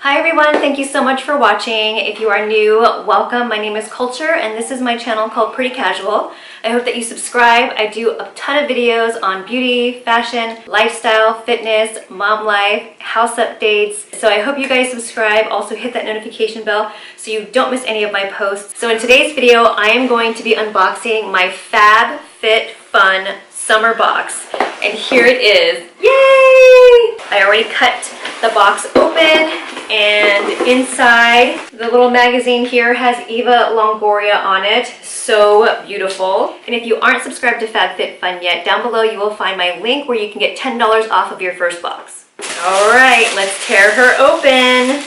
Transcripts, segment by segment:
Hi everyone, thank you so much for watching. If you are new, welcome. My name is Culture and this is my channel called Pretty Casual. I hope that you subscribe. I do a ton of videos on beauty, fashion, lifestyle, fitness, mom life, house updates. So I hope you guys subscribe. Also hit that notification bell so you don't miss any of my posts. So in today's video, I am going to be unboxing my Fabfitfun summer box. And here it is. Yay! I already cut the box open, and inside the little magazine here has Eva Longoria on it. So beautiful. And if you aren't subscribed to Fabfitfun yet, down below you will find my link where you can get $10 off of your first box. All right, let's tear her open.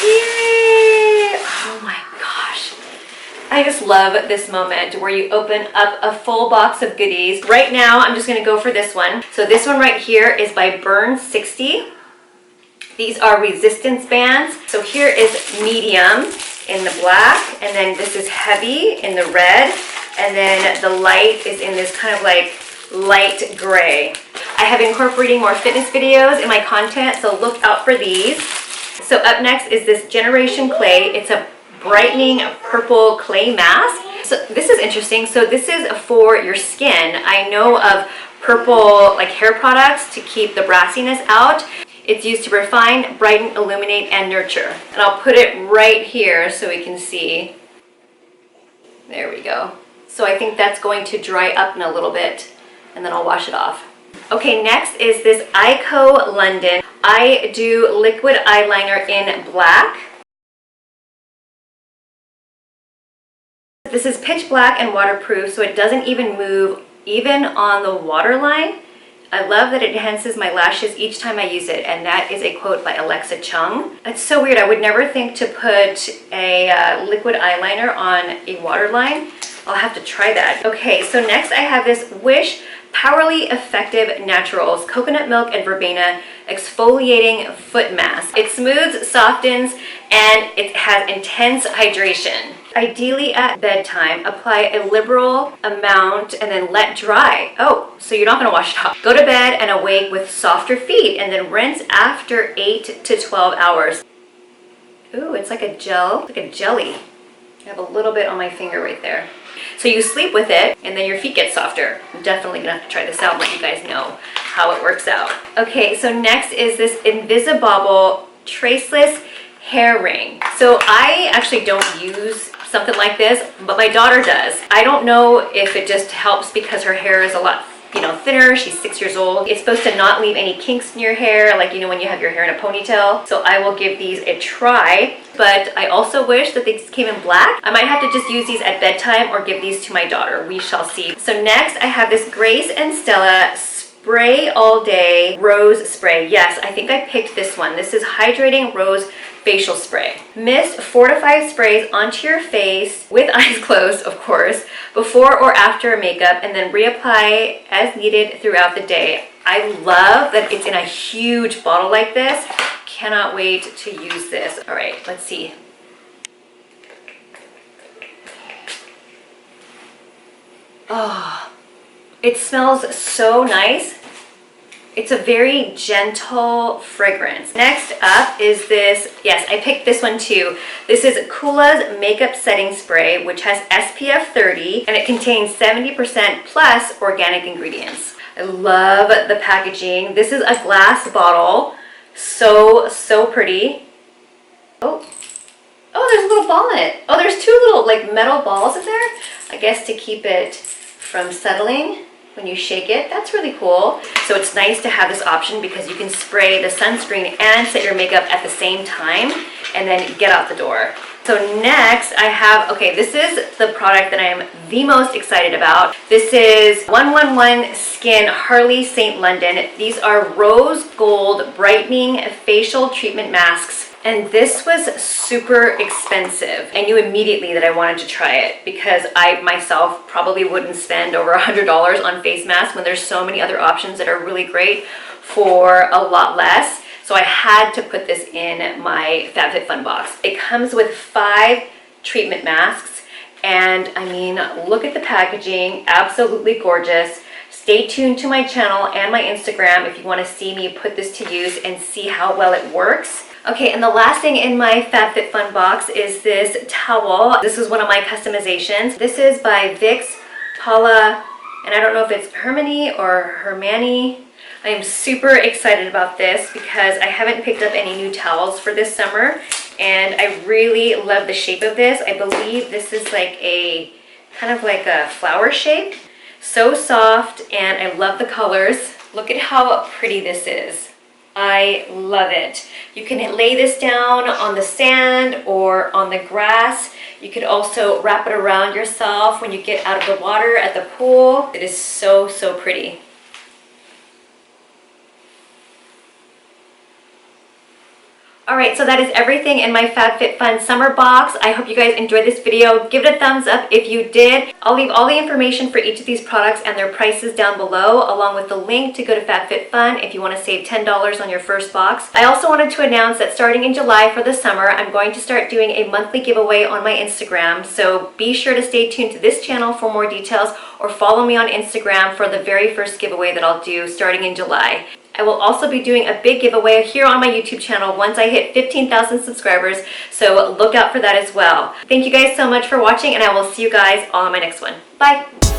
Yay! Oh my gosh. I just love this moment where you open up a full box of goodies. Right now, I'm just gonna go for this one. So this one right here is by Burn 60. These are resistance bands. So here is medium in the black, and then this is heavy in the red, and then the light is in this kind of like light gray. I have been incorporating more fitness videos in my content, so look out for these. So up next is this Generation Clay. It's a brightening purple clay mask. So this is interesting. So this is for your skin. I know of purple like hair products to keep the brassiness out. It's used to refine, brighten, illuminate, and nurture. And I'll put it right here so we can see. There we go. So I think that's going to dry up in a little bit, and then I'll wash it off. Okay, next is this EYEKO London. I do liquid eyeliner in black. This is pitch black and waterproof, so it doesn't even move even on the waterline. I love that it enhances my lashes each time I use it, and that is a quote by Alexa Chung. It's so weird. I would never think to put a liquid eyeliner on a waterline. I'll have to try that. Okay, so next I have this WHISH Powerly Effective Naturals Coconut Milk and Verbena Exfoliating Foot Mask. It smooths, softens, and it has intense hydration. Ideally at bedtime, apply a liberal amount and then let dry. Oh, so you're not gonna wash it off. Go to bed and awake with softer feet, and then rinse after 8 to 12 hours. Ooh, it's like a gel, like a jelly. I have a little bit on my finger right there. So you sleep with it and then your feet get softer. I'm definitely gonna have to try this out and let you guys know how it works out. Okay, so next is this INVISIBOBBLE Traceless hair ring. So I actually don't use something like this, but my daughter does. I don't know if it just helps because her hair is a lot thinner. She's 6 years old. It's supposed to not leave any kinks in your hair, like when you have your hair in a ponytail. So I will give these a try, but I also wish that these came in black. I might have to just use these at bedtime or give these to my daughter. We shall see. So next I have this Grace and Stella Spray All Day Rose Spray. Yes, I think I picked this one. This is Hydrating Rose Facial Spray. Mist 4 to 5 sprays onto your face with eyes closed, of course, before or after makeup, and then reapply as needed throughout the day. I love that it's in a huge bottle like this. Cannot wait to use this. All right, let's see. Oh, it smells so nice. It's a very gentle fragrance. Next up is this, yes, I picked this one too. This is Kulas Makeup Setting Spray, which has SPF 30, and it contains 70% plus organic ingredients. I love the packaging. This is a glass bottle. So pretty. Oh, there's a little ball in it. Oh, there's two little like metal balls in there. I guess to keep it from settling when you shake it. That's really cool. So it's nice to have this option because you can spray the sunscreen and set your makeup at the same time and then get out the door. So next I have, okay, this is the product that I am the most excited about. This is 111 Skin Harley St. London. These are rose gold brightening facial treatment masks. And this was super expensive. I knew immediately that I wanted to try it because I myself probably wouldn't spend over $100 on face masks when there's so many other options that are really great for a lot less. So I had to put this in my Fabfitfun box. It comes with 5 treatment masks, and I mean, look at the packaging, absolutely gorgeous. Stay tuned to my channel and my Instagram if you want to see me put this to use and see how well it works. Okay, and the last thing in my Fabfitfun box is this towel. This is one of my customizations. This is by Vicks, PAULA, and I don't know if it's HERMANNY or HERMANNY. I am super excited about this because I haven't picked up any new towels for this summer, and I really love the shape of this. I believe this is like a kind of like a flower shape. So soft, and I love the colors. Look at how pretty this is. I love it. You can lay this down on the sand or on the grass. You could also wrap it around yourself when you get out of the water at the pool. It is so, so pretty. Alright, so that is everything in my Fabfitfun summer box. I hope you guys enjoyed this video. Give it a thumbs up if you did. I'll leave all the information for each of these products and their prices down below, along with the link to go to Fabfitfun if you want to save $10 on your first box. I also wanted to announce that starting in July for the summer, I'm going to start doing a monthly giveaway on my Instagram, so be sure to stay tuned to this channel for more details, or follow me on Instagram for the very first giveaway that I'll do starting in July. I will also be doing a big giveaway here on my YouTube channel once I hit 15,000 subscribers, so look out for that as well. Thank you guys so much for watching, and I will see you guys on my next one. Bye!